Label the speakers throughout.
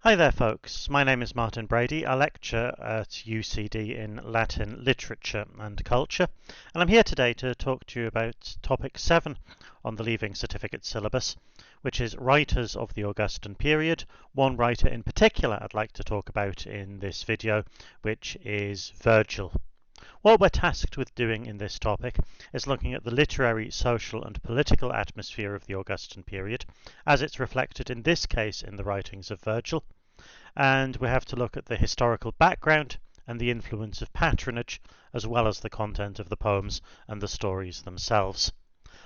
Speaker 1: Hi there folks, my name is Martin Brady. I lecture at UCD in Latin literature and culture, and I'm here today to talk to you about topic 7 on the Leaving Certificate syllabus, which is writers of the Augustan period. One writer in particular I'd like to talk about in this video, which is Virgil. What we're tasked with doing in this topic is looking at the literary, social and political atmosphere of the Augustan period, as it's reflected in this case in the writings of Virgil, and we have to look at the historical background and the influence of patronage, as well as the content of the poems and the stories themselves.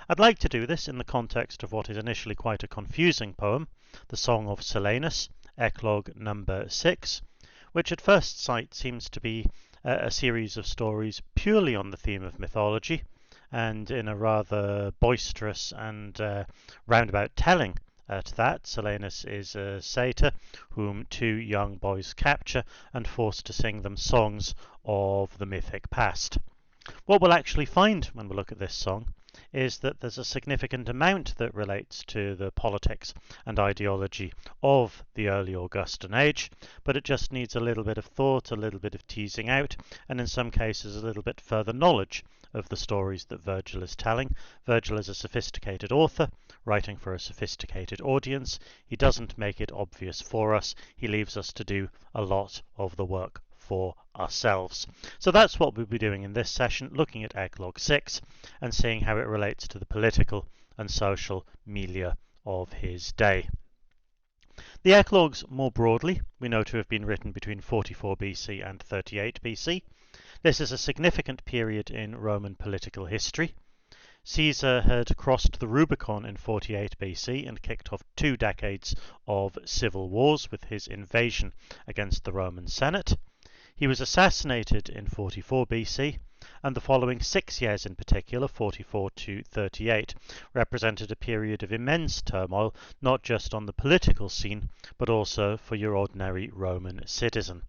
Speaker 1: I'd like to do this in the context of what is initially quite a confusing poem, the Song of Silenus, Eclogue number 6, which at first sight seems to be a series of stories purely on the theme of mythology, and in a rather boisterous and roundabout telling to that. Silenus is a satyr whom two young boys capture and force to sing them songs of the mythic past. What we'll actually find when we look at this song is that there's a significant amount that relates to the politics and ideology of the early Augustan age, but it just needs a little bit of thought, a little bit of teasing out, and in some cases a little bit further knowledge of the stories that Virgil is telling. Virgil is a sophisticated author, writing for a sophisticated audience. He doesn't make it obvious for us. He leaves us to do a lot of the work for ourselves. So that's what we'll be doing in this session, looking at Eclogue 6 and seeing how it relates to the political and social milieu of his day. The Eclogues, more broadly, we know to have been written between 44 BC and 38 BC. This is a significant period in Roman political history. Caesar had crossed the Rubicon in 48 BC and kicked off 2 decades of civil wars with his invasion against the Roman Senate. He was assassinated in 44 BC, and the following 6 years in particular, 44 to 38, represented a period of immense turmoil, not just on the political scene, but also for your ordinary Roman citizen.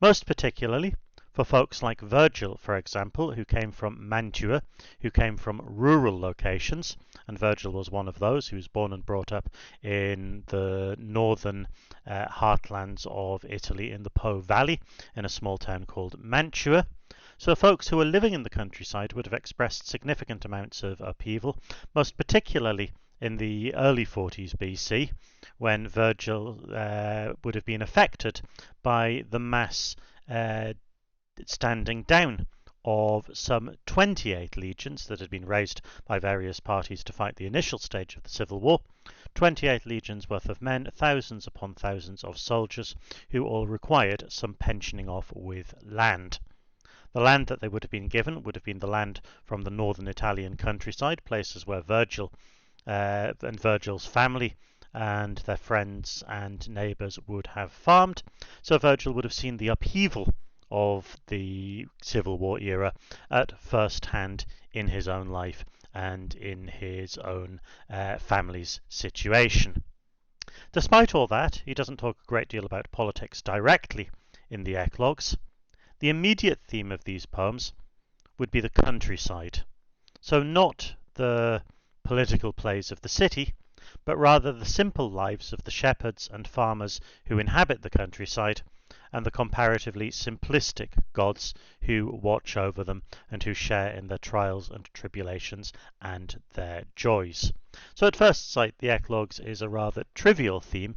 Speaker 1: Most particularly for folks like Virgil, for example, who came from Mantua, who came from rural locations, and Virgil was one of those who was born and brought up in the northern heartlands of Italy in the Po Valley, in a small town called Mantua. So folks who were living in the countryside would have expressed significant amounts of upheaval, most particularly in the early 40s BC, when Virgil would have been affected by the mass standing down of some 28 legions that had been raised by various parties to fight the initial stage of the civil war. 28 legions worth of men, thousands upon thousands of soldiers, who all required some pensioning off with land. The land that they would have been given would have been the land from the northern Italian countryside, places where Virgil and Virgil's family and their friends and neighbours would have farmed. So Virgil would have seen the upheaval of the Civil War era at first hand in his own life and in his own family's situation. Despite all that, he doesn't talk a great deal about politics directly in the Eclogues. The immediate theme of these poems would be the countryside. So not the political plays of the city, but rather the simple lives of the shepherds and farmers who inhabit the countryside, and the comparatively simplistic gods who watch over them and who share in their trials and tribulations and their joys. So at first sight, the Eclogues is a rather trivial theme,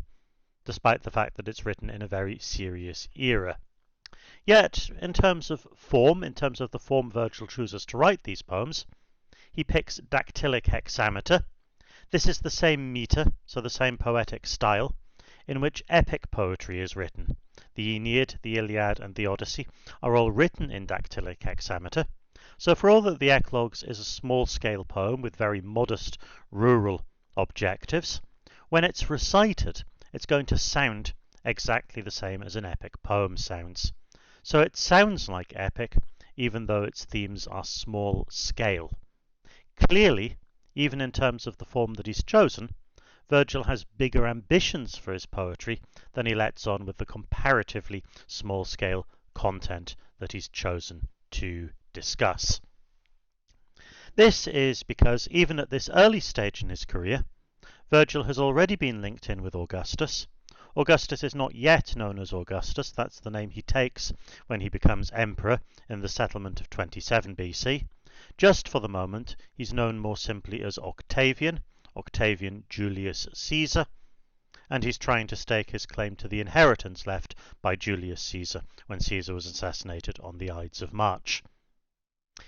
Speaker 1: despite the fact that it's written in a very serious era. Yet, in terms of the form Virgil chooses to write these poems, he picks dactylic hexameter. This is the same meter, so the same poetic style, in which epic poetry is written. The Aeneid, the Iliad, and the Odyssey are all written in dactylic hexameter. So for all that the Eclogues is a small-scale poem with very modest rural objectives, when it's recited, it's going to sound exactly the same as an epic poem sounds. So it sounds like epic, even though its themes are small-scale. Clearly, even in terms of the form that he's chosen, Virgil has bigger ambitions for his poetry than he lets on with the comparatively small-scale content that he's chosen to discuss. This is because even at this early stage in his career, Virgil has already been linked in with Augustus, Augustus is not yet known as Augustus, that's the name he takes when he becomes emperor in the settlement of 27 BC. Just for the moment, he's known more simply as Octavian, Octavian Julius Caesar, and he's trying to stake his claim to the inheritance left by Julius Caesar when Caesar was assassinated on the Ides of March.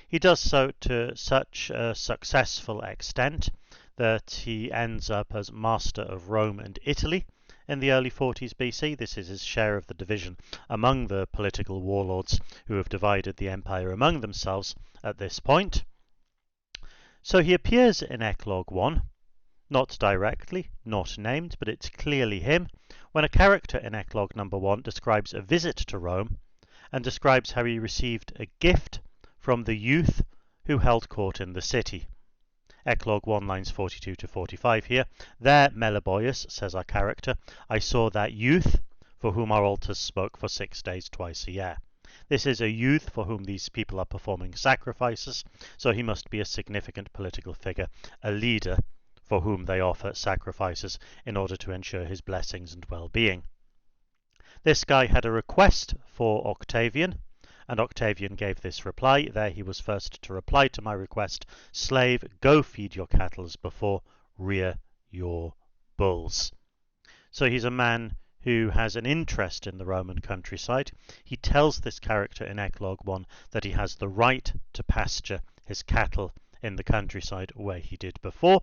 Speaker 1: He does so to such a successful extent that he ends up as master of Rome and Italy in the early 40s BC. This is his share of the division among the political warlords who have divided the empire among themselves at this point. So he appears in Eclogue 1, not directly, not named, but it's clearly him, when a character in Eclogue number 1 describes a visit to Rome and describes how he received a gift from the youth who held court in the city. Eclogue 1 lines 42 to 45 here. There, Meliboeus, says our character, I saw that youth for whom our altars spoke for 6 days twice a year. This is a youth for whom these people are performing sacrifices, so he must be a significant political figure, a leader for whom they offer sacrifices in order to ensure his blessings and well-being. This guy had a request for Octavian, and Octavian gave this reply. There he was first to reply to my request, slave, go feed your cattle before rear your bulls. So he's a man who has an interest in the Roman countryside. He tells this character in Eclogue 1 that he has the right to pasture his cattle in the countryside where he did before.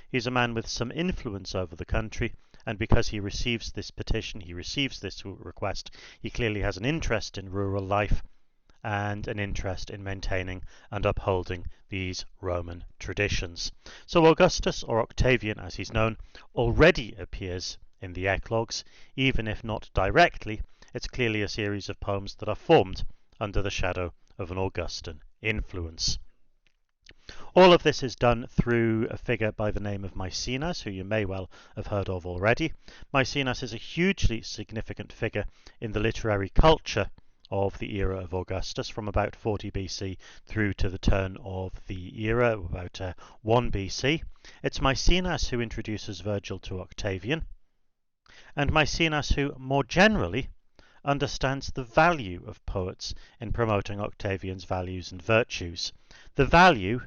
Speaker 1: He's a man with some influence over the country, and because he receives this petition, he receives this request, he clearly has an interest in rural life and an interest in maintaining and upholding these Roman traditions. So Augustus, or Octavian as he's known, already appears in the Eclogues. Even if not directly, it's clearly a series of poems that are formed under the shadow of an Augustan influence. All of this is done through a figure by the name of Maecenas, who you may well have heard of already. Maecenas is a hugely significant figure in the literary culture of the era of Augustus, from about 40 BC through to the turn of the era, about 1 BC. It's Maecenas who introduces Virgil to Octavian, and Maecenas who, more generally, understands the value of poets in promoting Octavian's values and virtues. The value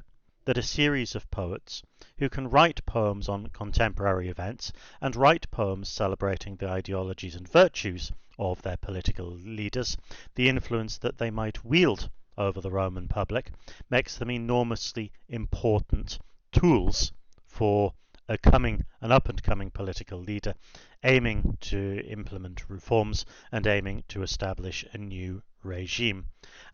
Speaker 1: that a series of poets who can write poems on contemporary events and write poems celebrating the ideologies and virtues of their political leaders, the influence that they might wield over the Roman public, makes them enormously important tools for an up-and-coming political leader aiming to implement reforms and aiming to establish a new regime.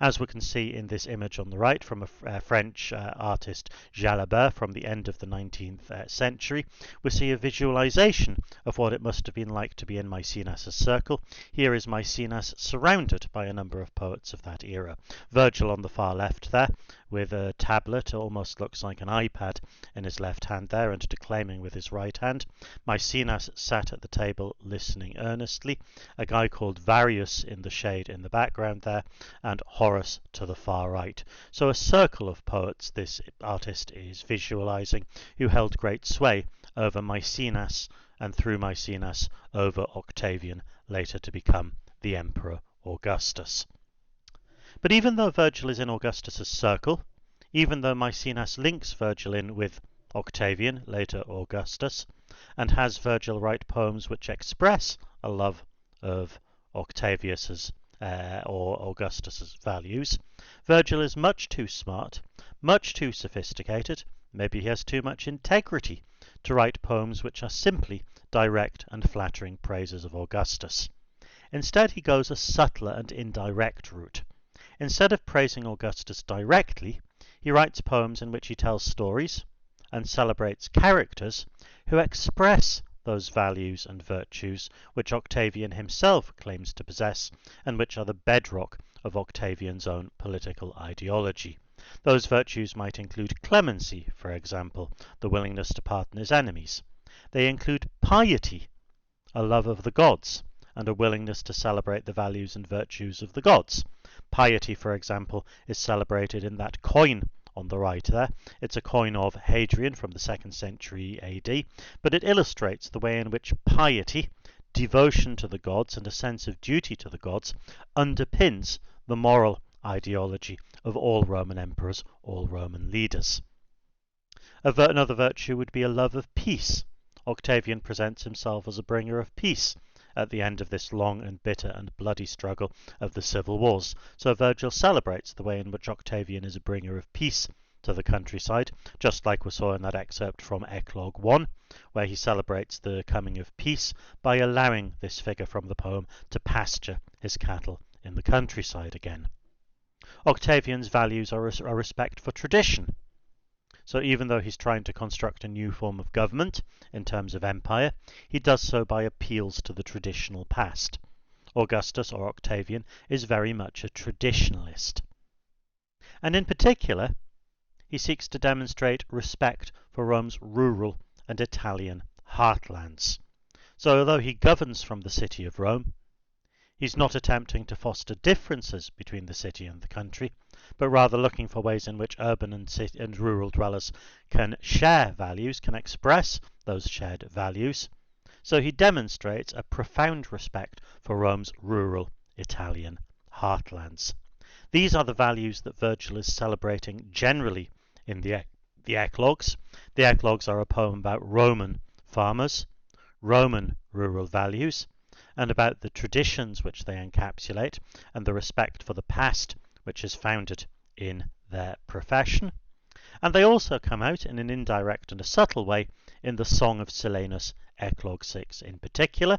Speaker 1: As we can see in this image on the right from a French artist, Jalabert, from the end of the 19th century, we see a visualization of what it must have been like to be in Maecenas' circle. Here is Maecenas surrounded by a number of poets of that era. Virgil on the far left there, with a tablet, almost looks like an iPad, in his left hand there, and declaiming with his right hand. Maecenas sat at the table listening earnestly. A guy called Varius in the shade in the background there, and Horace to the far right. So a circle of poets this artist is visualizing, who held great sway over Maecenas, and through Maecenas over Octavian, later to become the Emperor Augustus. But even though Virgil is in Augustus's circle, even though Maecenas links Virgil in with Octavian, later Augustus, and has Virgil write poems which express a love of Octavius's or Augustus's values, Virgil is much too smart, much too sophisticated, maybe he has too much integrity to write poems which are simply direct and flattering praises of Augustus. Instead, he goes a subtler and indirect route. Instead of praising Augustus directly, he writes poems in which he tells stories and celebrates characters who express those values and virtues which Octavian himself claims to possess and which are the bedrock of Octavian's own political ideology. Those virtues might include clemency, for example, the willingness to pardon his enemies. They include piety, a love of the gods, and a willingness to celebrate the values and virtues of the gods. Piety, for example, is celebrated in that coin on the right there. It's a coin of Hadrian from the 2nd century AD, but it illustrates the way in which piety devotion to the gods and a sense of duty to the gods underpins the moral ideology of all Roman emperors, all Roman leaders. Another virtue would be a love of peace. Octavian presents himself as a bringer of peace at the end of this long and bitter and bloody struggle of the civil wars. So Virgil celebrates the way in which Octavian is a bringer of peace to the countryside, just like we saw in that excerpt from Eclogue 1, where he celebrates the coming of peace by allowing this figure from the poem to pasture his cattle in the countryside again. Octavian's values are a respect for tradition. So even though he's trying to construct a new form of government in terms of empire, he does so by appeals to the traditional past. Augustus, or Octavian, is very much a traditionalist. And in particular, he seeks to demonstrate respect for Rome's rural and Italian heartlands. So although he governs from the city of Rome, he's not attempting to foster differences between the city and the country, but rather looking for ways in which urban and rural dwellers can share values, can express those shared values. So he demonstrates a profound respect for Rome's rural Italian heartlands. These are the values that Virgil is celebrating generally in the Eclogues. The Eclogues are a poem about Roman farmers, Roman rural values, and about the traditions which they encapsulate, and the respect for the past which is founded in their profession. And they also come out in an indirect and a subtle way in the Song of Silenus, Eclogue 6 in particular.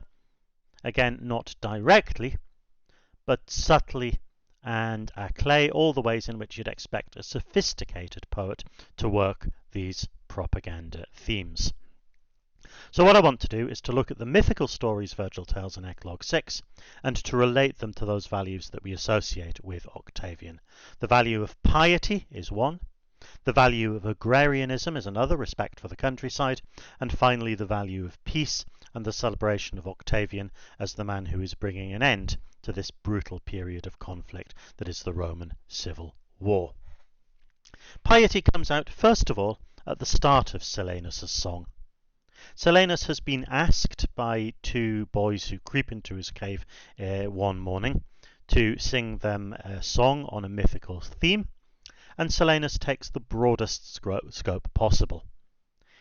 Speaker 1: Again, not directly, but subtly and à clé, all the ways in which you'd expect a sophisticated poet to work these propaganda themes. So what I want to do is to look at the mythical stories Virgil tells in Eclogue 6 and to relate them to those values that we associate with Octavian. The value of piety is one, the value of agrarianism is another, respect for the countryside, and finally the value of peace and the celebration of Octavian as the man who is bringing an end to this brutal period of conflict that is the Roman Civil War. Piety comes out first of all at the start of Silenus' song. Silenus has been asked by two boys who creep into his cave one morning to sing them a song on a mythical theme, and Silenus takes the broadest scope possible.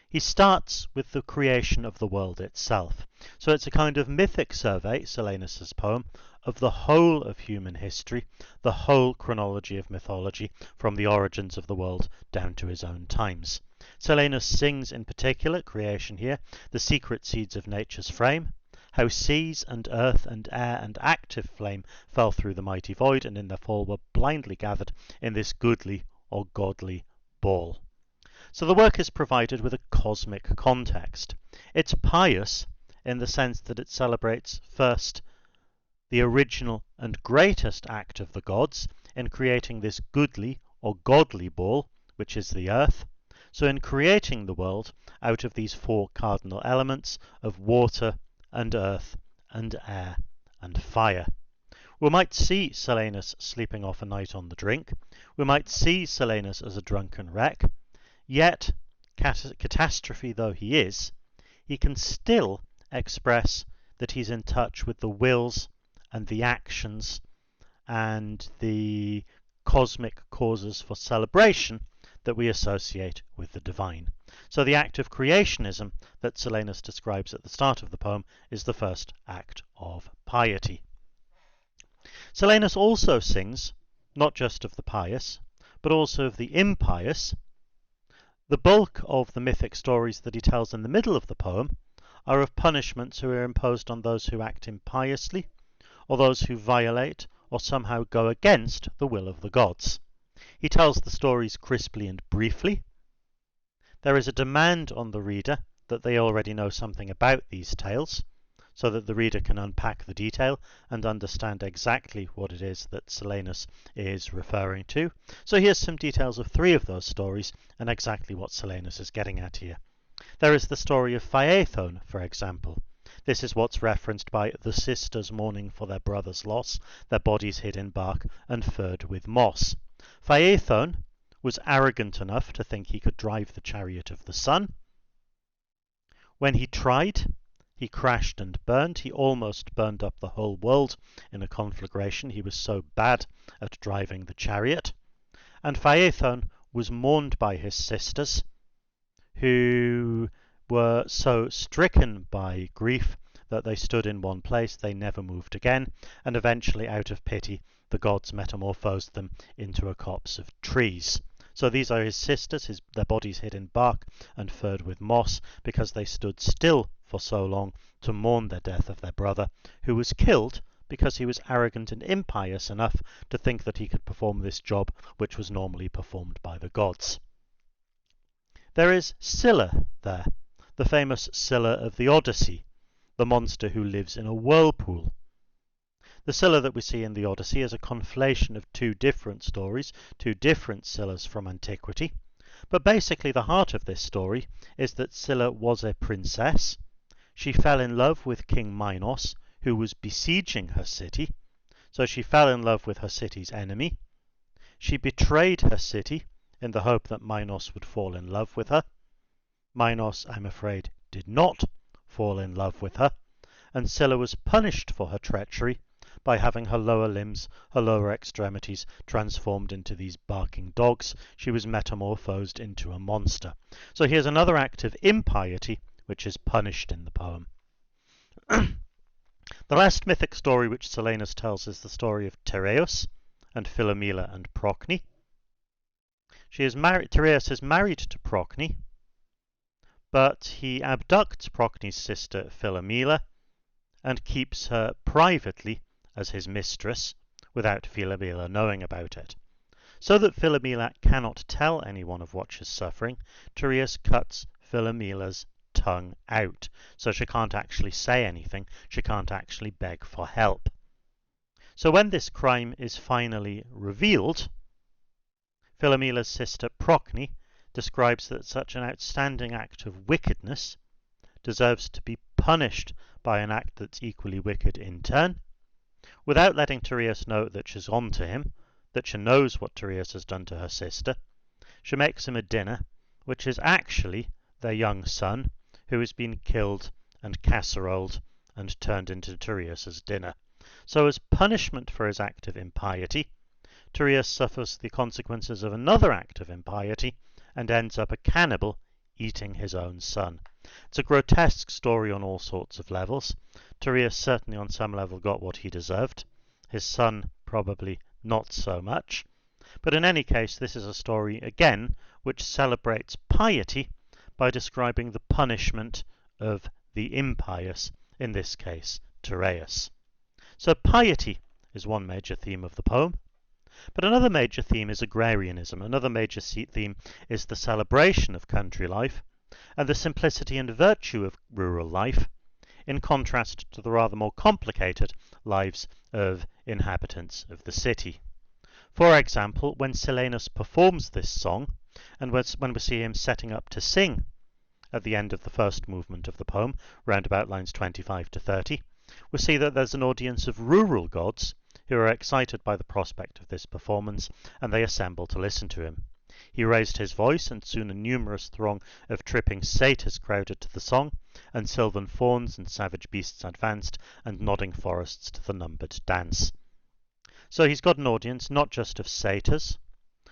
Speaker 1: He starts with the creation of the world itself. So it's a kind of mythic survey, Silenus' poem, of the whole of human history, the whole chronology of mythology, from the origins of the world down to his own times. Silenus sings in particular, creation here, the secret seeds of nature's frame, how seas and earth and air and active flame fell through the mighty void and in their fall were blindly gathered in this goodly or godly ball. So the work is provided with a cosmic context. It's pious in the sense that it celebrates first the original and greatest act of the gods in creating this goodly or godly ball, which is the earth. So in creating the world out of these four cardinal elements of water and earth and air and fire. We might see Silenus sleeping off a night on the drink. We might see Silenus as a drunken wreck. Yet, catastrophe though he is, he can still express that he's in touch with the wills and the actions and the cosmic causes for celebration that we associate with the divine. So the act of creationism that Silenus describes at the start of the poem is the first act of piety. Silenus also sings not just of the pious, but also of the impious. The bulk of the mythic stories that he tells in the middle of the poem are of punishments who are imposed on those who act impiously, or those who violate or somehow go against the will of the gods. He tells the stories crisply and briefly. There is a demand on the reader that they already know something about these tales, so that the reader can unpack the detail and understand exactly what it is that Silenus is referring to. So here's some details of three of those stories and exactly what Silenus is getting at here. There is the story of Phaethon, for example. This is what's referenced by the sisters mourning for their brother's loss, their bodies hid in bark and furred with moss. Phaethon was arrogant enough to think he could drive the chariot of the sun. When he tried, He crashed and burned. He almost burned up the whole world in a conflagration. He was so bad at driving the chariot. And Phaethon was mourned by his sisters, who were so stricken by grief that they stood in one place, they never moved again, and eventually, out of pity, the gods metamorphosed them into a copse of trees. So these are his sisters, their bodies hid in bark and furred with moss, because they stood still for so long to mourn the death of their brother, who was killed because he was arrogant and impious enough to think that he could perform this job which was normally performed by the gods. There is Scylla there, the famous Scylla of the Odyssey, the monster who lives in a whirlpool. The Scylla that we see in the Odyssey is a conflation of two different stories, two different Scyllas from antiquity. But basically the heart of this story is that Scylla was a princess. She fell in love with King Minos, who was besieging her city. So she fell in love with her city's enemy. She betrayed her city in the hope that Minos would fall in love with her. Minos, I'm afraid, did not fall in love with her, and Scylla was punished for her treachery by having her lower limbs, her lower extremities, transformed into these barking dogs. She was metamorphosed into a monster. So here's another act of impiety which is punished in the poem. The last mythic story which Silenus tells is the story of Tereus and Philomela and Procne. Tereus is married to Procne, but he abducts Procne's sister Philomela and keeps her privately as his mistress without Philomela knowing about it. So that Philomela cannot tell anyone of what she's suffering, Tereus cuts Philomela's tongue out, so she can't actually say anything, she can't actually beg for help. So when this crime is finally revealed, Philomela's sister Procne describes that such an outstanding act of wickedness deserves to be punished by an act that's equally wicked in turn, without letting Tereus know that she's on to him, that she knows what Tereus has done to her sister. She makes him a dinner, which is actually their young son, who has been killed and casseroled and turned into Tereus's dinner. So as punishment for his act of impiety, Tereus suffers the consequences of another act of impiety and ends up a cannibal eating his own son. It's a grotesque story on all sorts of levels. Tereus certainly on some level got what he deserved. His son probably not so much. But in any case, this is a story, again, which celebrates piety by describing the punishment of the impious, in this case, Tereus. So piety is one major theme of the poem. But another major theme is agrarianism. Another major theme is the celebration of country life and the simplicity and virtue of rural life, in contrast to the rather more complicated lives of inhabitants of the city. For example, when Silenus performs this song, and when we see him setting up to sing at the end of the first movement of the poem, round about lines 25 to 30, we see that there's an audience of rural gods who are excited by the prospect of this performance, and they assemble to listen to him. He raised his voice, and soon a numerous throng of tripping satyrs crowded to the song, and sylvan fauns and savage beasts advanced, and nodding forests to the numbered dance. So he's got an audience not just of satyrs,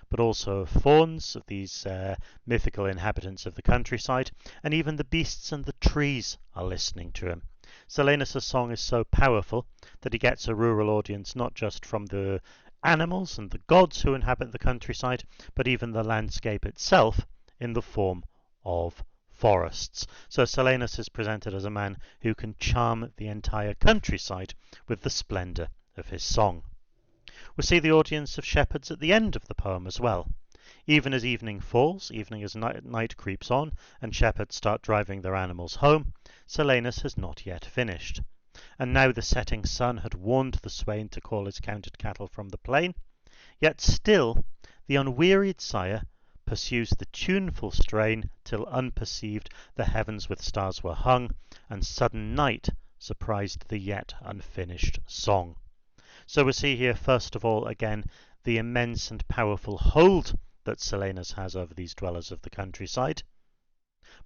Speaker 1: but also of fauns, of these mythical inhabitants of the countryside, and even the beasts and the trees are listening to him. Silenus' song is so powerful that he gets a rural audience not just from the animals and the gods who inhabit the countryside, but even the landscape itself in the form of forests. So Silenus is presented as a man who can charm the entire countryside with the splendour of his song. We see the audience of shepherds at the end of the poem as well. Even as evening falls, even as night creeps on, and shepherds start driving their animals home, Silenus has not yet finished. And now the setting sun had warned the swain to call his counted cattle from the plain, yet still the unwearied sire pursues the tuneful strain till unperceived the heavens with stars were hung, and sudden night surprised the yet unfinished song. So we see here, first of all, again, the immense and powerful hold that Silenus has over these dwellers of the countryside.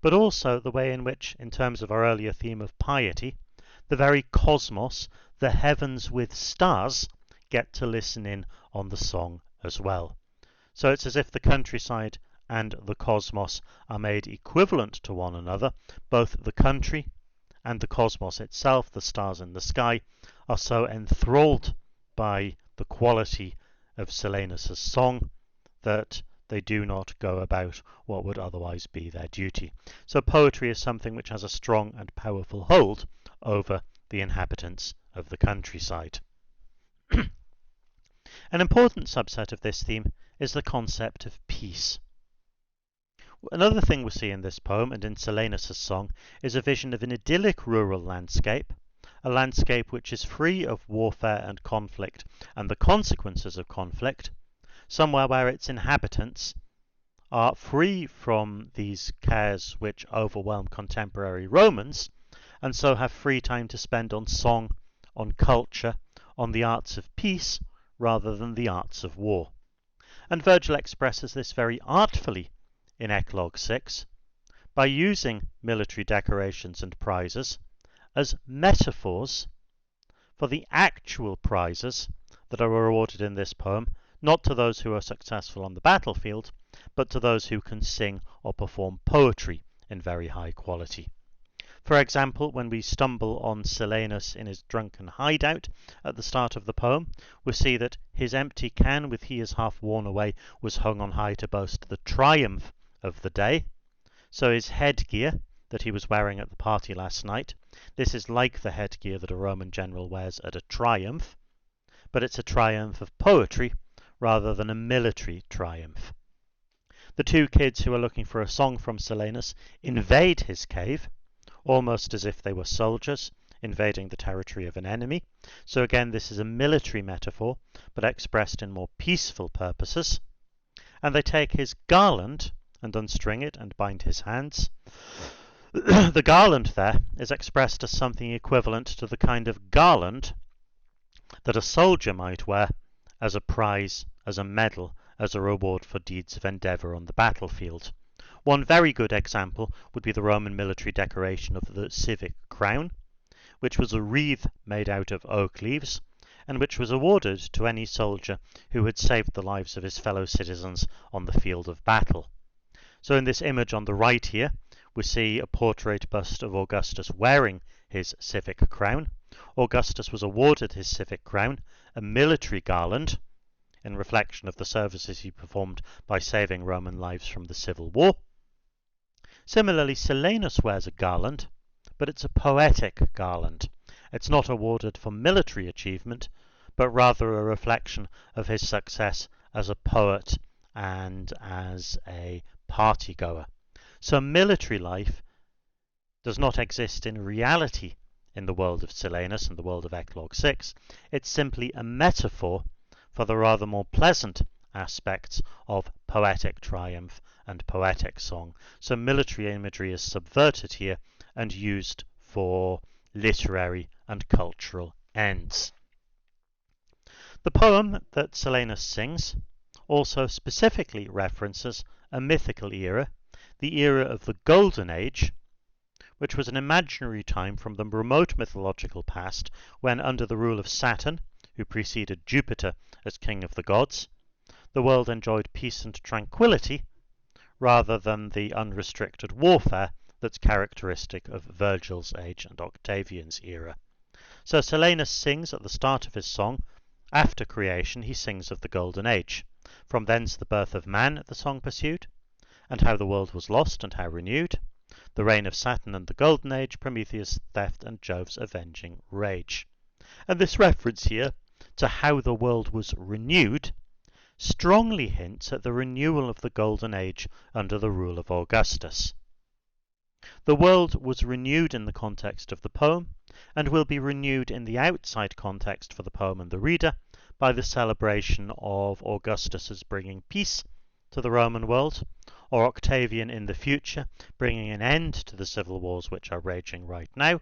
Speaker 1: but also the way in which, in terms of our earlier theme of piety, the very cosmos, the heavens with stars, get to listen in on the song as well. So it's as if the countryside and the cosmos are made equivalent to one another. Both the country and the cosmos itself, the stars in the sky, are so enthralled by the quality of Silenus' song that they do not go about what would otherwise be their duty. So poetry is something which has a strong and powerful hold over the inhabitants of the countryside. An important subset of this theme is the concept of peace. Another thing we see in this poem and in Silenus' song is a vision of an idyllic rural landscape, a landscape which is free of warfare and conflict and the consequences of conflict, somewhere where its inhabitants are free from these cares which overwhelm contemporary Romans, and so have free time to spend on song, on culture, on the arts of peace, rather than the arts of war. And Virgil expresses this very artfully in Eclogue 6 by using military decorations and prizes as metaphors for the actual prizes that are awarded in this poem, not to those who are successful on the battlefield, but to those who can sing or perform poetry in very high quality. For example, when we stumble on Silenus in his drunken hideout at the start of the poem, we see that his empty can with he is half worn away was hung on high to boast the triumph of the day. So his headgear that he was wearing at the party last night, this is like the headgear that a Roman general wears at a triumph, but it's a triumph of poetry rather than a military triumph. The two kids who are looking for a song from Silenus invade his cave, almost as if they were soldiers invading the territory of an enemy. So again, this is a military metaphor, but expressed in more peaceful purposes. And they take his garland and unstring it and bind his hands. The garland there is expressed as something equivalent to the kind of garland that a soldier might wear as a prize, as a medal, as a reward for deeds of endeavour on the battlefield. One very good example would be the Roman military decoration of the civic crown, which was a wreath made out of oak leaves, and which was awarded to any soldier who had saved the lives of his fellow citizens on the field of battle. So in this image on the right here, we see a portrait bust of Augustus wearing his civic crown. Augustus was awarded his civic crown, a military garland, in reflection of the services he performed by saving Roman lives from the civil war. Similarly, Silenus wears a garland, but it's a poetic garland. It's not awarded for military achievement, but rather a reflection of his success as a poet and as a party-goer. So military life does not exist in reality in the world of Silenus and the world of Eclogue 6. It's simply a metaphor for the rather more pleasant aspects of poetic triumph and poetic song. So military imagery is subverted here and used for literary and cultural ends. The poem that Silenus sings also specifically references a mythical era, the era of the Golden Age, which was an imaginary time from the remote mythological past when, under the rule of Saturn, who preceded Jupiter as king of the gods, the world enjoyed peace and tranquility rather than the unrestricted warfare that's characteristic of Virgil's age and Octavian's era. So Silenus sings at the start of his song, after creation he sings of the Golden Age. From thence the birth of man, the song pursued, and how the world was lost and how renewed, the reign of Saturn and the Golden Age, Prometheus' theft and Jove's avenging rage. And this reference here to how the world was renewed strongly hints at the renewal of the Golden Age under the rule of Augustus. The world was renewed in the context of the poem, and will be renewed in the outside context for the poem and the reader by the celebration of Augustus's bringing peace to the Roman world, or Octavian in the future bringing an end to the civil wars which are raging right now.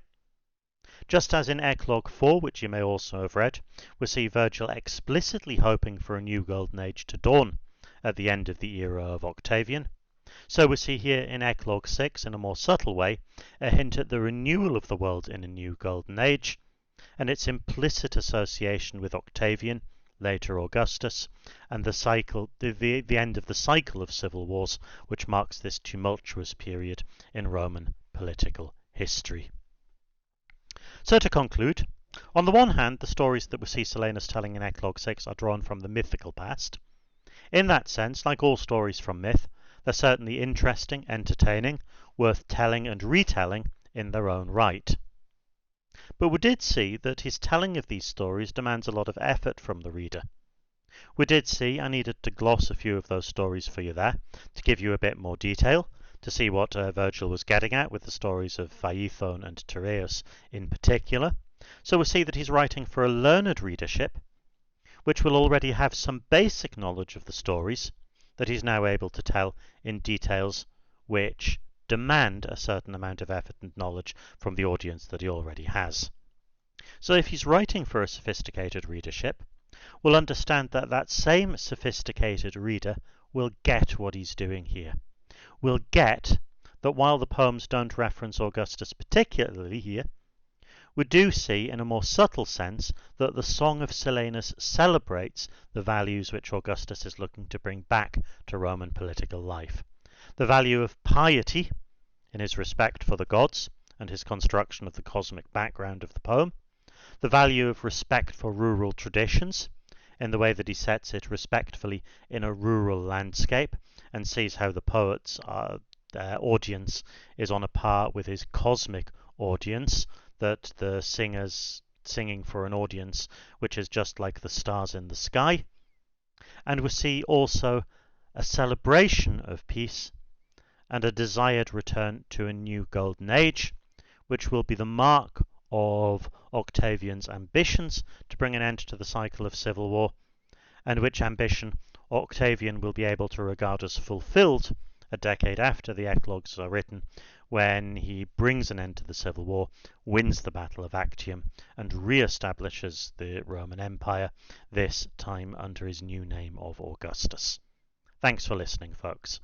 Speaker 1: Just as in Eclogue 4, which you may also have read, we see Virgil explicitly hoping for a new golden age to dawn at the end of the era of Octavian. So we see here in Eclogue 6, in a more subtle way, a hint at the renewal of the world in a new golden age, and its implicit association with Octavian, later Augustus, and the end of the cycle of civil wars, which marks this tumultuous period in Roman political history. So to conclude, on the one hand, the stories that we see Silenus telling in Eclogue 6 are drawn from the mythical past. In that sense, like all stories from myth, they're certainly interesting, entertaining, worth telling and retelling in their own right. But we did see that his telling of these stories demands a lot of effort from the reader. We did see I needed to gloss a few of those stories for you there, to give you a bit more detail, to see what Virgil was getting at with the stories of Phaethon and Tereus in particular. So we see that he's writing for a learned readership, which will already have some basic knowledge of the stories that he's now able to tell in details which demand a certain amount of effort and knowledge from the audience that he already has. So if he's writing for a sophisticated readership, we'll understand that that same sophisticated reader will get what he's doing here. Will get that while the poems don't reference Augustus particularly here, we do see in a more subtle sense that the Song of Silenus celebrates the values which Augustus is looking to bring back to Roman political life. The value of piety in his respect for the gods and his construction of the cosmic background of the poem. The value of respect for rural traditions in the way that he sets it respectfully in a rural landscape and sees how the poet's audience is on a par with his cosmic audience, that the singer's singing for an audience which is just like the stars in the sky. And we see also a celebration of peace and a desired return to a new golden age, which will be the mark of Octavian's ambitions to bring an end to the cycle of civil war, and which ambition Octavian will be able to regard as fulfilled a decade after the Eclogues are written, when he brings an end to the civil war, wins the Battle of Actium, and re-establishes the Roman Empire, this time under his new name of Augustus. Thanks for listening, folks.